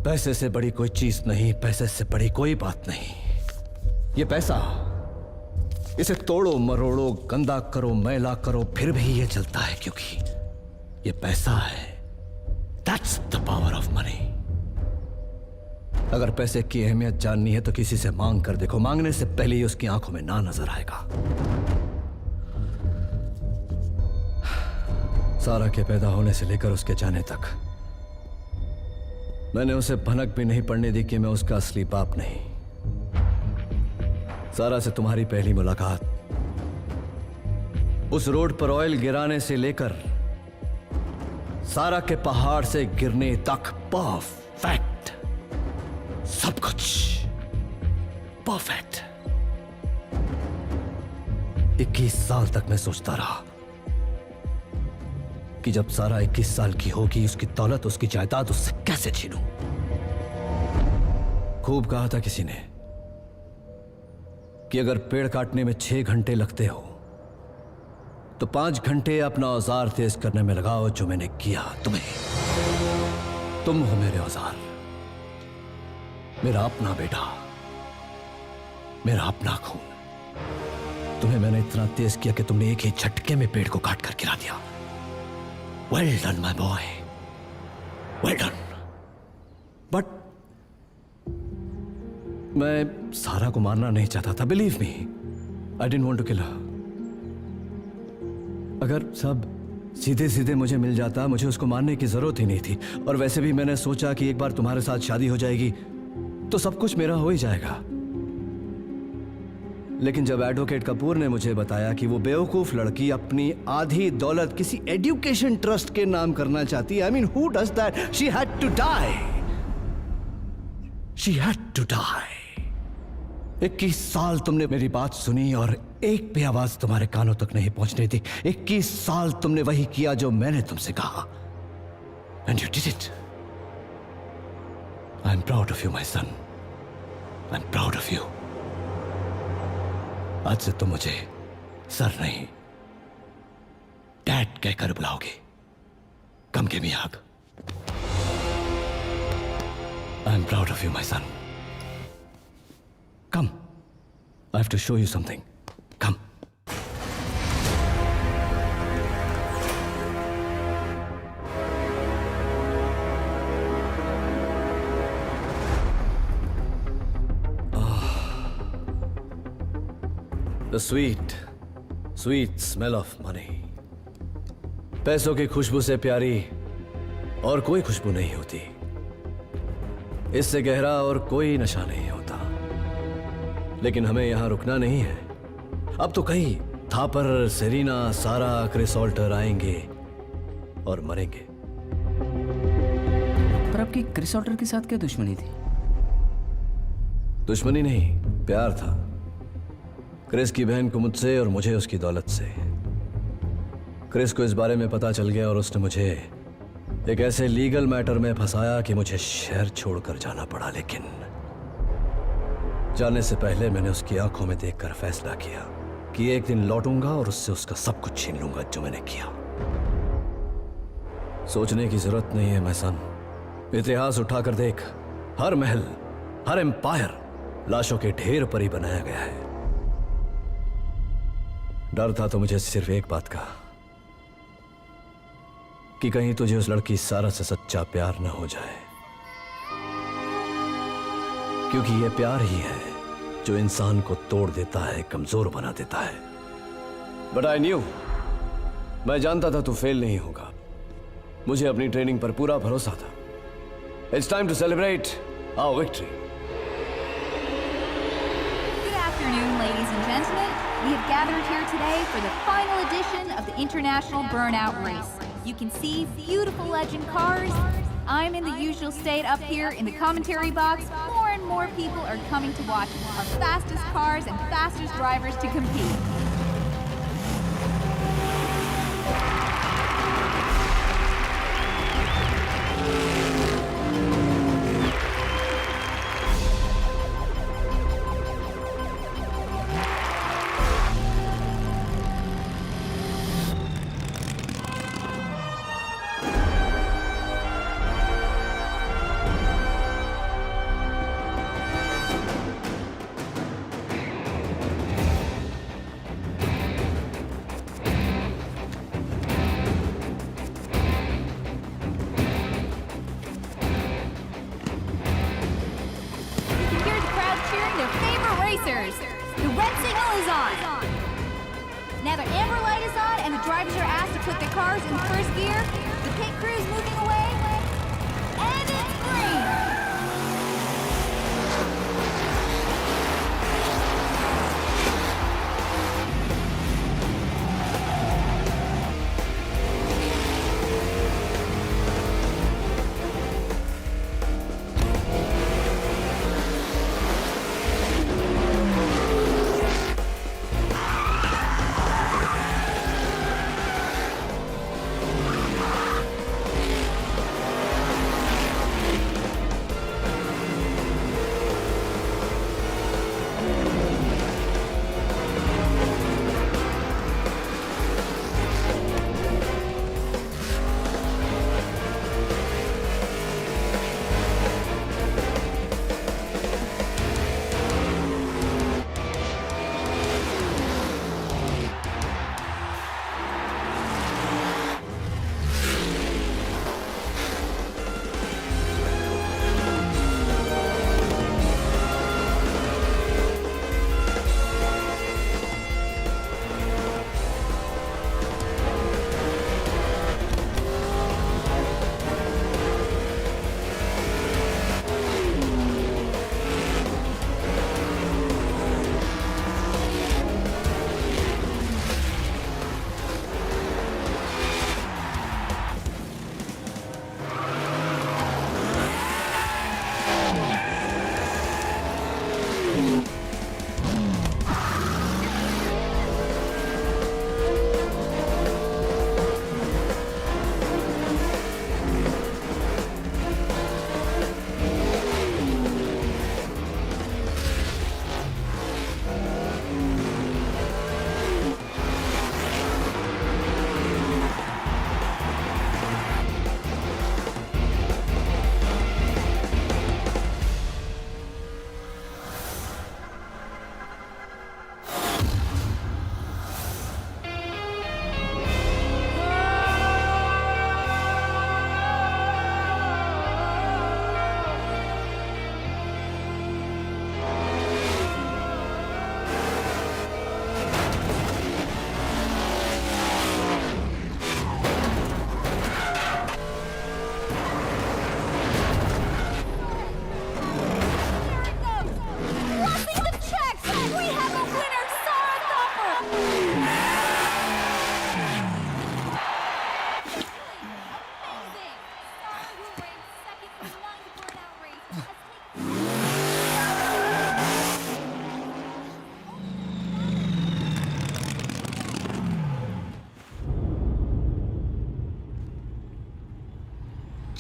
पैसे से बड़ी कोई चीज नहीं, पैसे से बड़ी कोई बात नहीं। ये पैसा, इसे तोड़ो मरोड़ो, गंदा करो, मैला करो, फिर भी ये चलता है, क्योंकि ये पैसा है। That's the power of money। अगर पैसे की अहमियत जाननी है तो किसी से मांग कर देखो, मांगने से पहले ही उसकी आंखों में ना नजर आएगा। सारा के पैदा होने से लेकर उसके जाने तक मैंने उसे भनक भी नहीं पड़ने दी कि मैं उसका असली बाप नहीं। सारा से तुम्हारी पहली मुलाकात, उस रोड पर ऑयल गिराने से लेकर सारा के पहाड़ से गिरने तक परफेक्ट, सब कुछ परफेक्ट। 21 साल तक मैं सोचता रहा कि जब सारा 21 साल की होगी, उसकी दौलत, उसकी जायदाद उससे कैसे छीनूं। खूब कहा था किसी ने कि अगर पेड़ काटने में 6 घंटे लगते हो तो 5 घंटे अपना औजार तेज करने में लगाओ, जो मैंने किया तुम्हें। तुम हो मेरे औजार, मेरा अपना बेटा, मेरा अपना खून। तुम्हें मैंने इतना तेज किया कि तुमने एक ही झटके में पेड़ को काट कर गिरा दिया। Well done, my boy. Well done. But मैं सारा को मारना नहीं चाहता था। Believe me, I didn't want to kill her. अगर सब सीधे सीधे मुझे मिल जाता, मुझे उसको मारने की जरूरत ही नहीं थी। और वैसे भी मैंने सोचा कि एक बार तुम्हारे साथ शादी हो जाएगी तो सब कुछ मेरा हो ही जाएगा। लेकिन जब एडवोकेट कपूर ने मुझे बताया कि वो बेवकूफ लड़की अपनी आधी दौलत किसी एजुकेशन ट्रस्ट के नाम करना चाहती है, I mean, who does that? She had to die. She had to die. 21 साल तुमने मेरी बात सुनी और एक भी आवाज तुम्हारे कानों तक नहीं पहुंचने दी। 21 साल तुमने वही किया जो मैंने तुमसे कहा। And you did it. I'm proud of you, my son. I'm proud of you. आज से तुम मुझे सर नहीं, डैड कहकर बुलाओगे। Come give me a hug. I'm proud of you, my son. Come. I have to show you something. Come. The sweet, sweet smell of money. पैसों की खुशबू से प्यारी और कोई खुशबू नहीं होती। इससे गहरा और कोई नशा नहीं होता। लेकिन हमें यहां रुकना नहीं है। अब तो कई थापर, सेरीना, सारा, क्रिस ऑल्टर आएंगे और मरेंगे। पर आपकी क्रिस ऑल्टर के साथ क्या दुश्मनी थी? दुश्मनी नहीं, प्यार था। क्रिस की बहन को मुझसे और मुझे उसकी दौलत से। क्रिस को इस बारे में पता चल गया और उसने मुझे एक ऐसे लीगल मैटर में फंसाया कि मुझे शहर छोड़कर जाना पड़ा। लेकिन जाने से पहले मैंने उसकी आंखों में देखकर फैसला किया कि एक दिन लौटूंगा और उससे उसका सब कुछ छीन लूंगा जो मैंने किया। सोचने की जरूरत नहीं है मैं सन, इतिहास उठाकर देख। हर महल, हर एम्पायर लाशों के ढेर पर ही बनाया गया है। डर था तो मुझे सिर्फ एक बात का कि कहीं तुझे उस लड़की सारा से सच्चा प्यार न हो जाए, क्योंकि यह प्यार ही है जो इंसान को तोड़ देता है, कमजोर बना देता है। बट आई न्यू, मैं जानता था तू फेल नहीं होगा। मुझे अपनी ट्रेनिंग पर पूरा भरोसा था। It's time to celebrate our victory. Good afternoon, ladies and gentlemen. We have gathered here today for the final edition of the International Burnout Race. You can see beautiful legend cars. I'm in the usual state up here in the commentary box. More and more people are coming to watch our fastest cars and fastest drivers to compete. racers. The red signal is on. Now the amber light is on and the drivers are asked to put their cars in first gear. The pit crew is moving away. And it's green.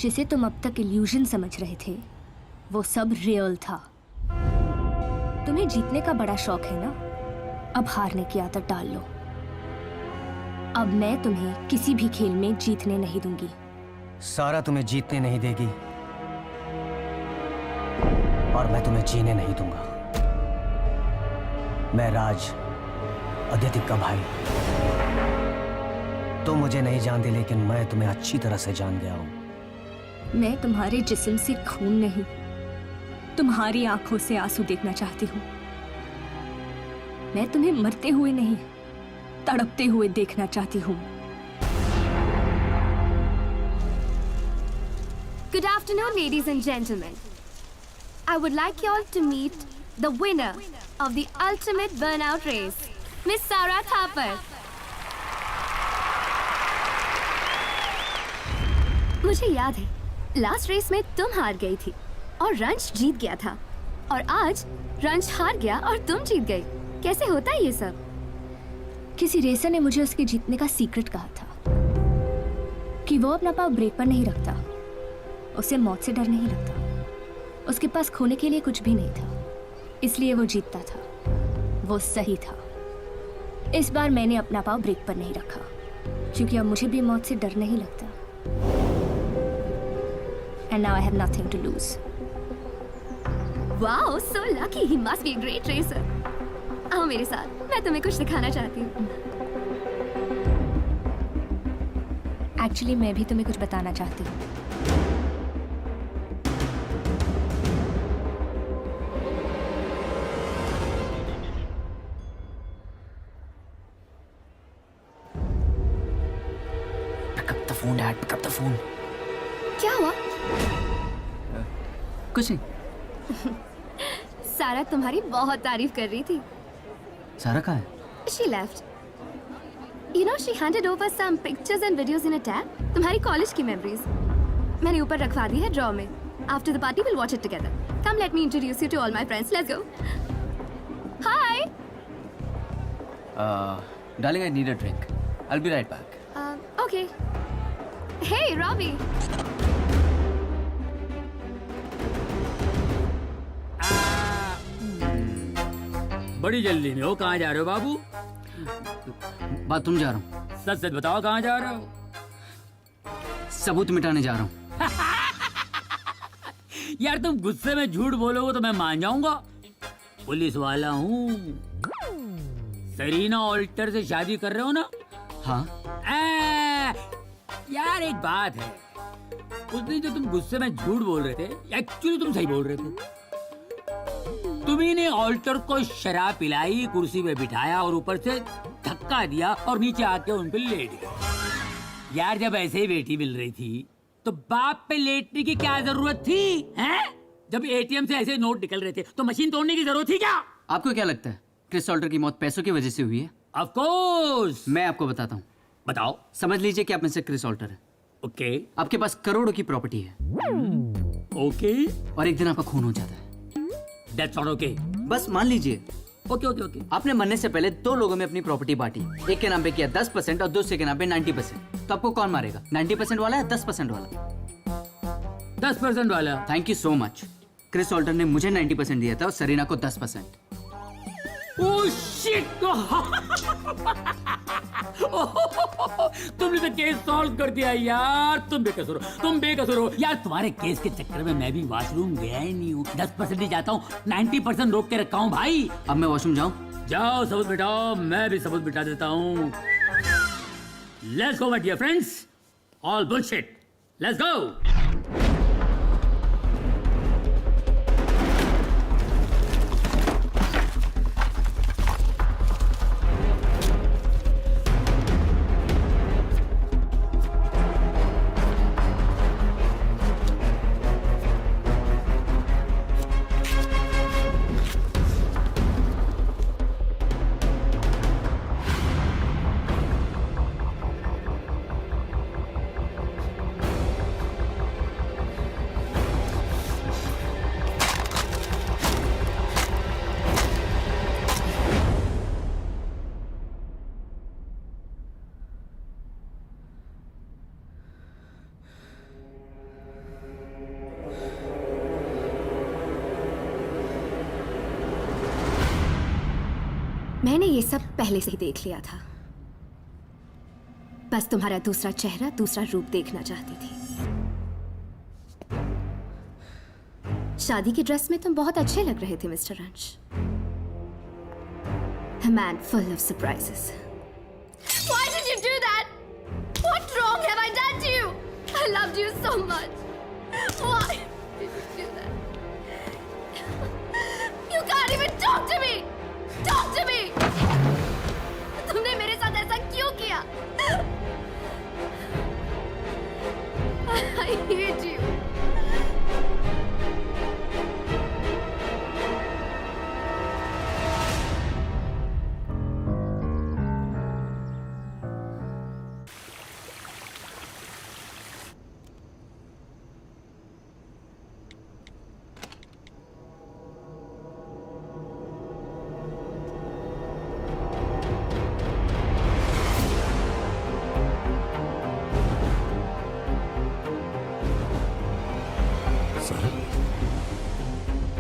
जिसे तुम अब तक illusion समझ रहे थे वो सब real था। तुम्हें जीतने का बड़ा शौक है ना, अब हारने की आदत डाल लो। अब मैं तुम्हें किसी भी खेल में जीतने नहीं दूंगी। सारा तुम्हें जीतने नहीं देगी और मैं तुम्हें जीने नहीं दूंगा। मैं राज, अदिति का भाई। तुम मुझे नहीं जानते लेकिन मैं तुम्हें अच्छी तरह से जान गया हूं। मैं तुम्हारे जिस्म से खून नहीं, तुम्हारी आंखों से आंसू देखना चाहती हूँ। मैं तुम्हें मरते हुए नहीं, तड़पते हुए देखना चाहती हूँ। Good afternoon, ladies and gentlemen. I would like you all to meet the winner of the ultimate burnout race, Miss Sarah Thapar. मुझे याद है, लास्ट रेस में तुम हार गई थी और रंश जीत गया था, और आज रंश हार गया और तुम जीत गई। कैसे होता है ये सब? किसी रेसर ने मुझे उसके जीतने का सीक्रेट कहा था कि वो अपना पाँव ब्रेक पर नहीं रखता, उसे मौत से डर नहीं लगता, उसके पास खोने के लिए कुछ भी नहीं था, इसलिए वो जीतता था। वो सही था। इस बार मैंने अपना पाँव ब्रेक पर नहीं रखा क्योंकि अब मुझे भी मौत से डर नहीं लगता। And now I have nothing to lose. Wow, so lucky. He must be a great racer. आओ मेरे साथ, मैं तुम्हें कुछ दिखाना चाहती हूँ। Actually, मैं भी तुम्हें कुछ बताना चाहती हूँ। Dad, pick up the phone. क्या हुआ? कुछ नहीं. सारा तुम्हारी बहुत तारीफ कर रही थी. सारा कहाँ है? She left. You know, she handed over some pictures and videos in a tab. तुम्हारी कॉलेज की memories. मैंने ऊपर रखवा दी है ड्रॉ में. After the party, we'll watch it together. Come, let me introduce you to all my friends. Let's go. Hi. Darling, I need a drink. I'll be right back. Okay. Hey, Robbie. बड़ी जल्दी में हो. कहाँ जा रहे हो बाबू? Bathroom जा रहा हूँ. सच सच बताओ कहाँ जा रहे हो? सबूत मिटाने जा रहा हूँ. यार तुम गुस्से में झूठ बोलोगे तो मैं मान जाऊंगा. पुलिस वाला हूँ. सरीना ऑल्टर से शादी कर रहे हो ना? हाँ. यार एक बात है, उस दिन जो तुम गुस्से में झूठ बोल रहे थे, एक्चुअली तुम सही बोल रहे थे. तुम्ही ने ऑल्टर को शराब पिलाई, कुर्सी पे बिठाया और ऊपर से धक्का दिया और नीचे आके उन पे लेट गए. यार जब ऐसे ही बेटी मिल रही थी तो बाप पे लेटने की क्या जरूरत थी? हैं? जब एटीएम से ऐसे नोट निकल रहे थे तो मशीन तोड़ने की जरूरत थी क्या? आपको क्या लगता है क्रिस ऑल्टर की मौत पैसों की वजह से हुई है? Of course. मैं आपको बताता हूँ. बताओ. समझ लीजिए कि आप में से क्रिस ऑल्टर है. ओके. आपके पास करोड़ों की प्रॉपर्टी है. ओके. और एक दिन आपका खून हो जाता है. That's not okay. बस मान लीजिए. Okay okay okay. आपने मरने से पहले दो लोगों में अपनी प्रॉपर्टी बांटी. एक के नाम पे किया 10% और दूसरे के नाम पे 90%. तो आपको कौन मारेगा? 90% वाला या 10% वाला? 10% वाला. Thank you so much. Chris Alter ने मुझे 90% दिया था और सरीना को 10%. Oh shit. तुमने तो केस सॉल्व कर दिया यार. तुम बेकसूर हो. तुम बेकसूर हो यार. तुम्हारे केस के चक्कर में मैं भी वॉशरूम गया ही नहीं हूँ. 10% ही जाता हूँ, 90% रोक के रखा हूँ भाई. अब मैं वॉशरूम जाऊं? जाओ सबूत बिठाओ. मैं भी सबूत बिठा देता हूँ. Let's go my dear friends. All bullshit. Let's go. मैंने ये सब पहले से ही देख लिया था. बस तुम्हारा दूसरा चेहरा, दूसरा रूप देखना चाहती थी. शादी की ड्रेस में तुम बहुत अच्छे लग रहे थे mister रंश. A man full of surprises. Why did you do that? What wrong have I done to you? I loved you so much. Why did you do that? You can't even talk to me. Talk to me. तुमने मेरे साथ ऐसा क्यों किया? I hate you.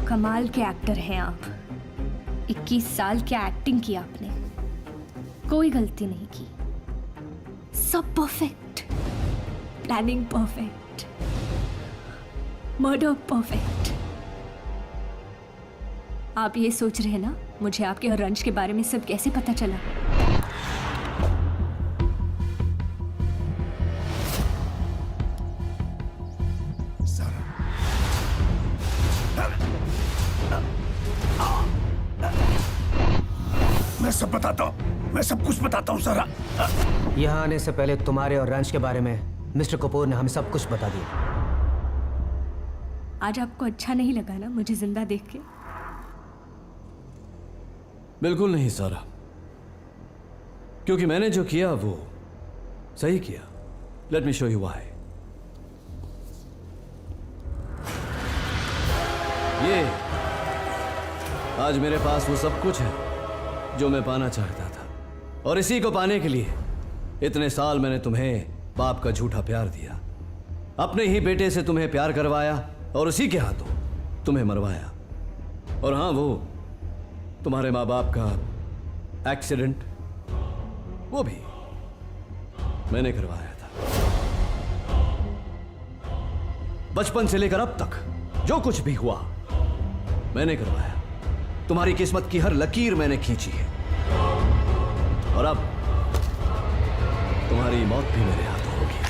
कमाल के actor हैं आप. 21 साल क्या एक्टिंग की आपने. कोई गलती नहीं की. सब perfect. Planning perfect. Murder perfect. आप ये सोच रहे हैं ना मुझे आपके और रंश के बारे में सब कैसे पता चला? मैं सब बताता हूँ. मैं सब कुछ बताता हूँ सारा. यहाँ आने से पहले तुम्हारे और रंश के बारे में मिस्टर कपूर ने हमें सब कुछ बता दिया। आज आपको अच्छा नहीं लगा ना मुझे जिंदा देख के? बिल्कुल नहीं सारा, क्योंकि मैंने जो किया वो सही किया। Let me show you why. ये आज मेरे पास वो सब कुछ है जो मैं पाना चाहता था, और इसी को पाने के लिए इतने साल मैंने तुम्हें बाप का झूठा प्यार दिया, अपने ही बेटे से तुम्हें प्यार करवाया और उसी के हाथों तुम्हें मरवाया। और हाँ, वो तुम्हारे माँ बाप का एक्सीडेंट वो भी मैंने करवाया था। बचपन से लेकर अब तक जो कुछ भी हुआ मैंने करवाया। तुम्हारी किस्मत की हर लकीर मैंने खींची है, और अब तुम्हारी मौत भी मेरे हाथों होगी।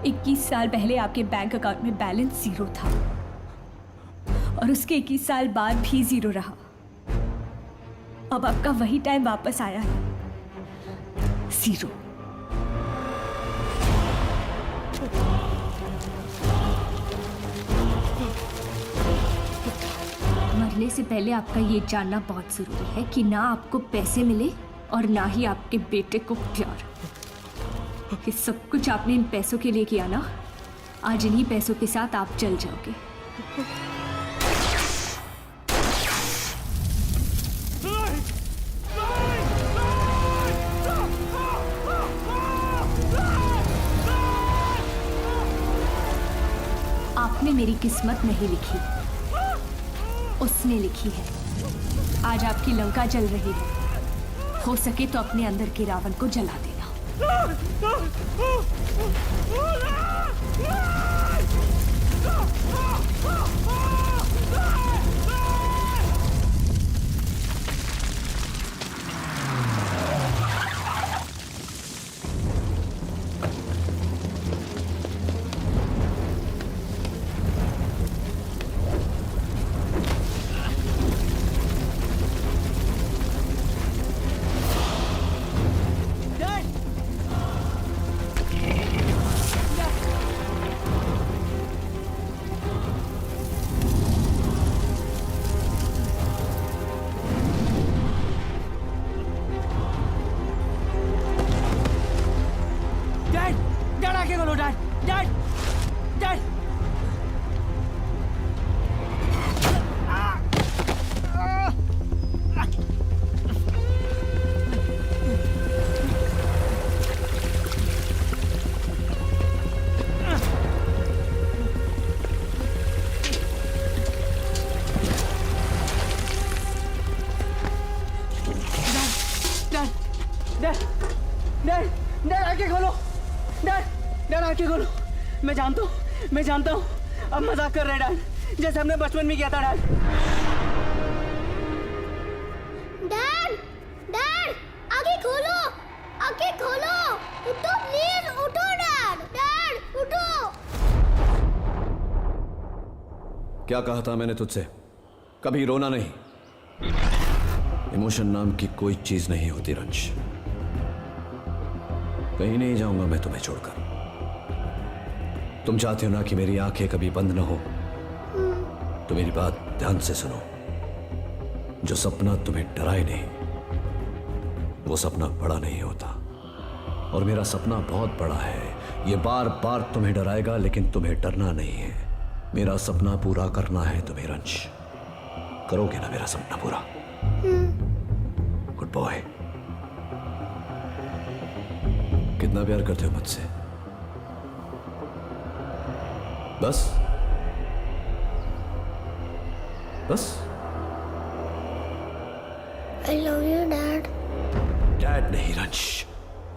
इक्कीस साल पहले आपके बैंक अकाउंट में बैलेंस 0 था, और उसके 21 साल बाद भी 0 रहा। अब आपका वही टाइम वापस आया है, 0। मरने से पहले आपका ये जानना बहुत जरूरी है कि ना आपको पैसे मिले और ना ही आपके बेटे को प्यार। ये सब कुछ आपने इन पैसों के लिए किया ना, आज इन्हीं पैसों के साथ आप चल जाओगे। आपने मेरी किस्मत नहीं लिखी, उसने लिखी है। आज आपकी लंका जल रही है, हो सके तो अपने अंदर के रावण को जला देना। डैड आंखें खोलो। डैड आंखें खोलो। मैं जानता हूँ अब मजाक कर रहे हैं डैड, जैसे हमने बचपन में किया था डैड। डैड आंखें खोलो, आंखें खोलो। उठो प्लीज, उठो डैड उठो। क्या कहा था मैंने तुझसे? कभी रोना नहीं। इमोशन नाम की कोई चीज नहीं होती रंश। कहीं नहीं जाऊंगा मैं तुम्हें छोड़कर। तुम चाहते हो ना कि मेरी आंखें कभी बंद ना हो, तो मेरी बात ध्यान से सुनो। जो सपना तुम्हें डराए नहीं, वो सपना बड़ा नहीं होता। और मेरा सपना बहुत बड़ा है। ये बार बार तुम्हें डराएगा, लेकिन तुम्हें डरना नहीं है। मेरा सपना पूरा करना है तुम्हें रंश। करोगे ना मेरा सपना पूरा? Good boy. कितना प्यार करते हो मुझसे? बस I love you dad. Dad नहीं रंश,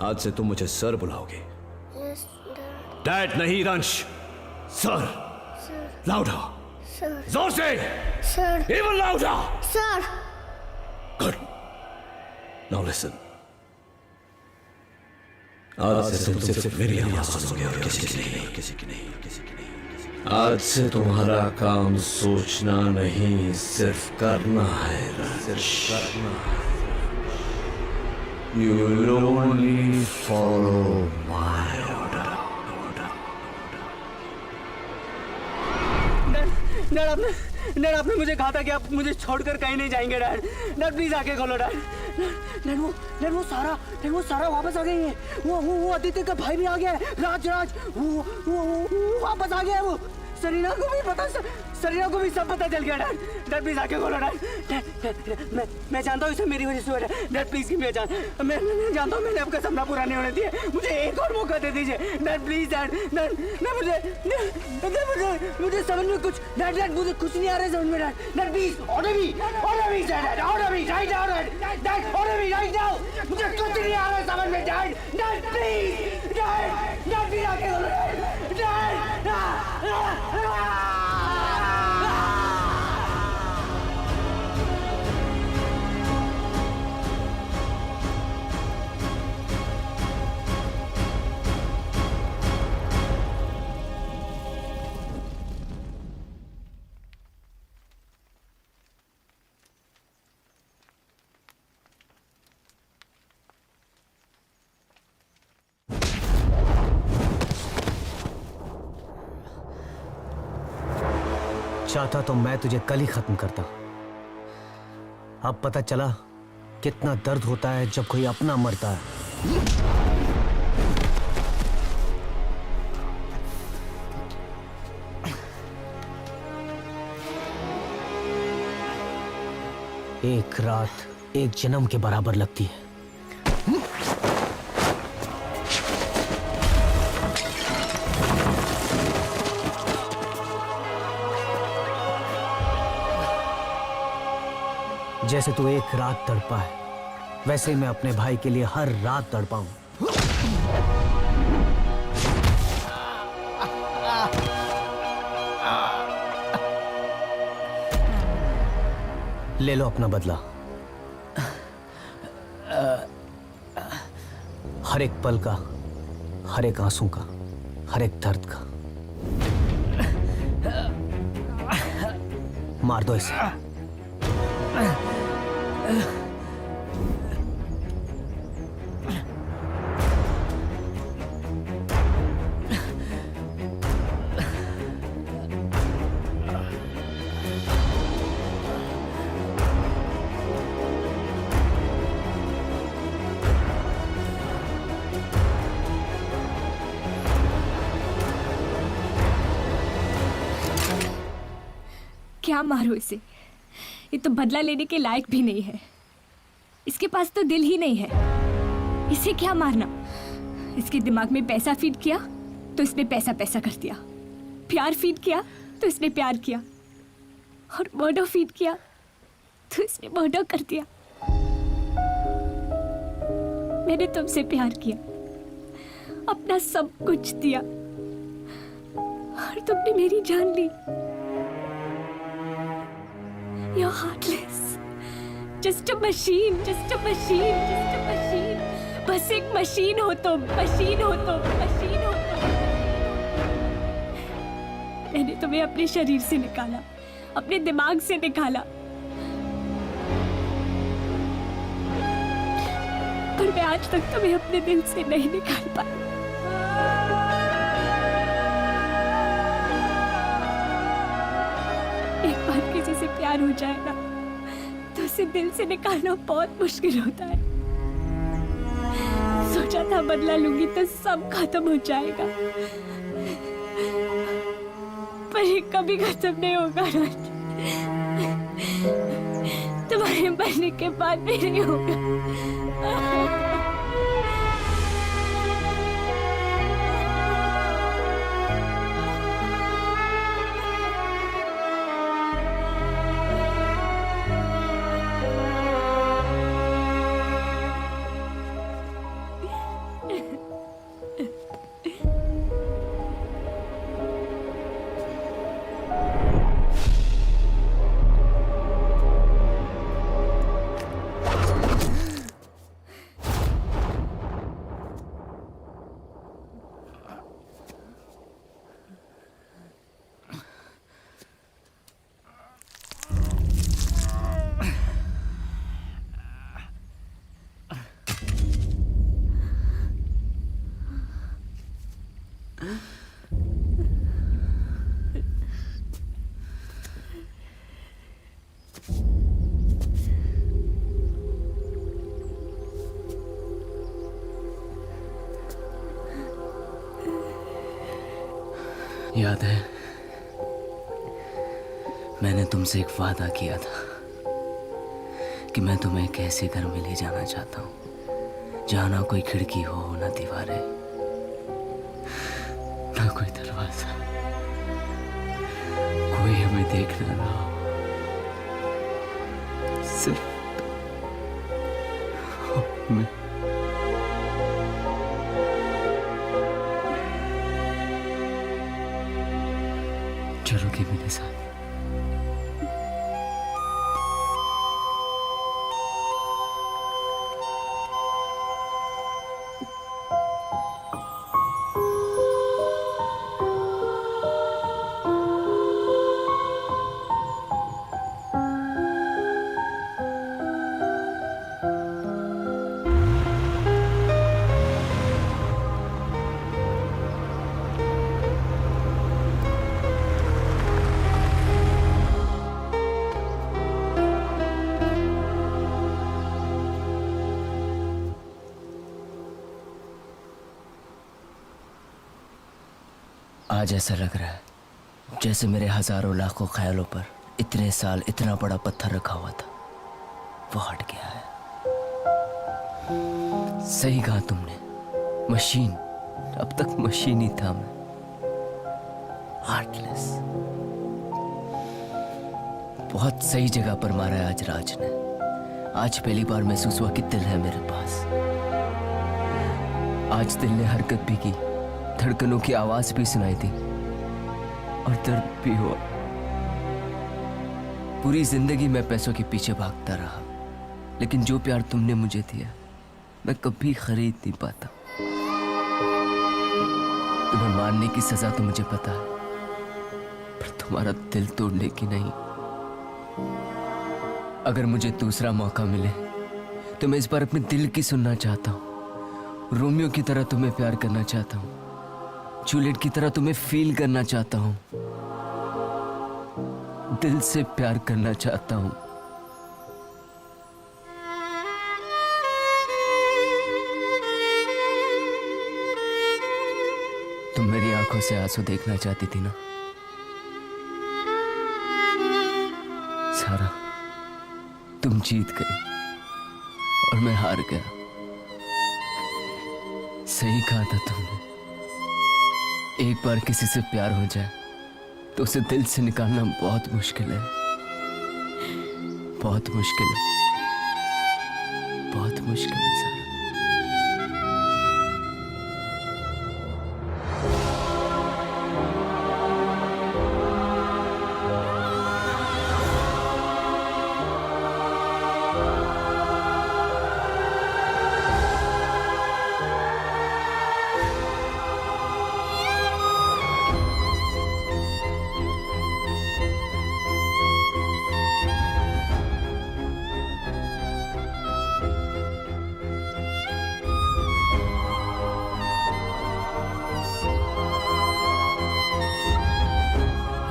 आज से तुम मुझे सर बुलाओगे। यस डैड नहीं रंश, सर। Louder, sir. जोर से। Sir. Even louder. Sir. Good. Now listen. आज से तुम सिर्फ मेरी आवाज सुनोगे और किसी की नहीं। आज से तुम्हारा काम सोचना नहीं, सिर्फ करना है। You will only follow my order. Dad आपने मुझे कहा था कि आप मुझे छोड़कर कहीं नहीं जाएंगे। डैड प्लीज आके खोलो। डैड वो सारा वापस आ गई है। वो आदित्य का भाई भी आ गया है। राज वो वापस आ गया है। वो सरीना को भी पता, सरीना को भी सब पता चल गया। डैड प्लीज आके खोलो। डैड मैं जानता हूँ इसे मेरी वजह से हुआ है। Dad please give me a chance. मैं जानता हूँ मैंने आपका सपना पूरा नहीं होने दिया। मुझे एक और मौका दे दीजिए डैड प्लीज। डैड मुझे समझ में कुछ डैड मुझे कुछ नहीं आ रहा है समझ में। Dad please order me dad right now. Dad order me right now. मुझे कुछ नहीं आ रहा है समझ में। डैड प्लीज डैड प्लीज आके खोलो। डैड चाहता तो मैं तुझे कल ही खत्म करता। अब पता चला कितना दर्द होता है जब कोई अपना मरता है। एक रात एक जन्म के बराबर लगती है। जैसे तू एक रात तड़पा है, वैसे मैं अपने भाई के लिए हर रात तड़पा हूं। ले लो अपना बदला। हर एक पल का, हर एक आंसू का, हर एक दर्द का। मार दो इसे। क्या मारो इसे? ये तो बदला लेने के लायक भी नहीं है। इसके पास तो दिल ही नहीं है। इसे क्या मारना? इसके दिमाग में पैसा फीड किया तो इसने पैसा कर दिया। प्यार फीड किया तो इसने प्यार किया, और मर्डर फीड किया तो इसने मर्डर कर दिया। मैंने तुमसे प्यार किया, अपना सब कुछ दिया, और तुमने मेरी जान ली। You're heartless. Just a machine. बस एक मशीन हो तुम। मैंने तुम्हें अपने शरीर से निकाला, अपने दिमाग से निकाला, पर मैं आज तक तुम्हें अपने दिल से नहीं निकाल पाई। एक बार किसी से प्यार हो जाए ना, तो उसे दिल से निकालना बहुत मुश्किल होता है। सोचा था बदला लूंगी तो सब खत्म हो जाएगा, पर ये कभी खत्म नहीं होगा राज। तुम्हारे मरने के बाद भी नहीं होगा। याद है मैंने तुमसे एक वादा किया था कि मैं तुम्हें एक ऐसे घर में ले जाना चाहता हूँ जहाँ ना कोई खिड़की हो, ना दीवारें, ना कोई दरवाजा, कोई हमें देख ना रहा हो, सिर्फ मैं। चलोगे मेरे साथ? आज ऐसा लग रहा है जैसे मेरे हजारों लाखों ख्यालों पर इतने साल इतना बड़ा पत्थर रखा हुआ था, वो हट गया है। सही कहा तुमने, मशीन। अब तक मशीन ही था मैं, हार्टलेस। बहुत सही जगह पर मारा है आज राज ने। आज पहली बार महसूस हुआ कि दिल है मेरे पास। आज दिल ने हरकत भी की, धड़कनों की आवाज भी सुनाई दी और दर्द भी हुआ। पूरी जिंदगी मैं पैसों के पीछे भागता रहा, लेकिन जो प्यार तुमने मुझे दिया मैं कभी खरीद नहीं पाता। तुम्हें मारने की सजा तो मुझे पता है, पर तुम्हारा दिल तोड़ने की नहीं। अगर मुझे दूसरा मौका मिले तो मैं इस बार अपने दिल की सुनना चाहता हूँ। रोमियो की तरह तुम्हें प्यार करना चाहता हूँ, जूलियट की तरह तुम्हें फील करना चाहता हूँ, दिल से प्यार करना चाहता हूँ। तुम मेरी आंखों से आंसू देखना चाहती थी ना सारा? तुम जीत गई और मैं हार गया। सही कहा था तुमने, एक बार किसी से प्यार हो जाए तो उसे दिल से निकालना बहुत मुश्किल है, बहुत मुश्किल है, बहुत मुश्किल है सारा।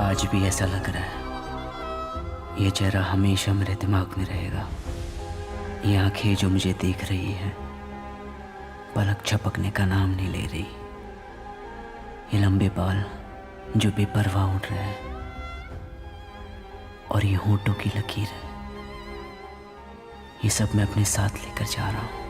आज भी ऐसा लग रहा है, ये चेहरा हमेशा मेरे दिमाग में रहेगा। ये आंखें जो मुझे देख रही हैं, पलक झपकने का नाम नहीं ले रही। ये लंबे बाल जो बेपरवाह उड़ रहे हैं, और ये होंठों की लकीर है, ये सब मैं अपने साथ लेकर जा रहा हूँ।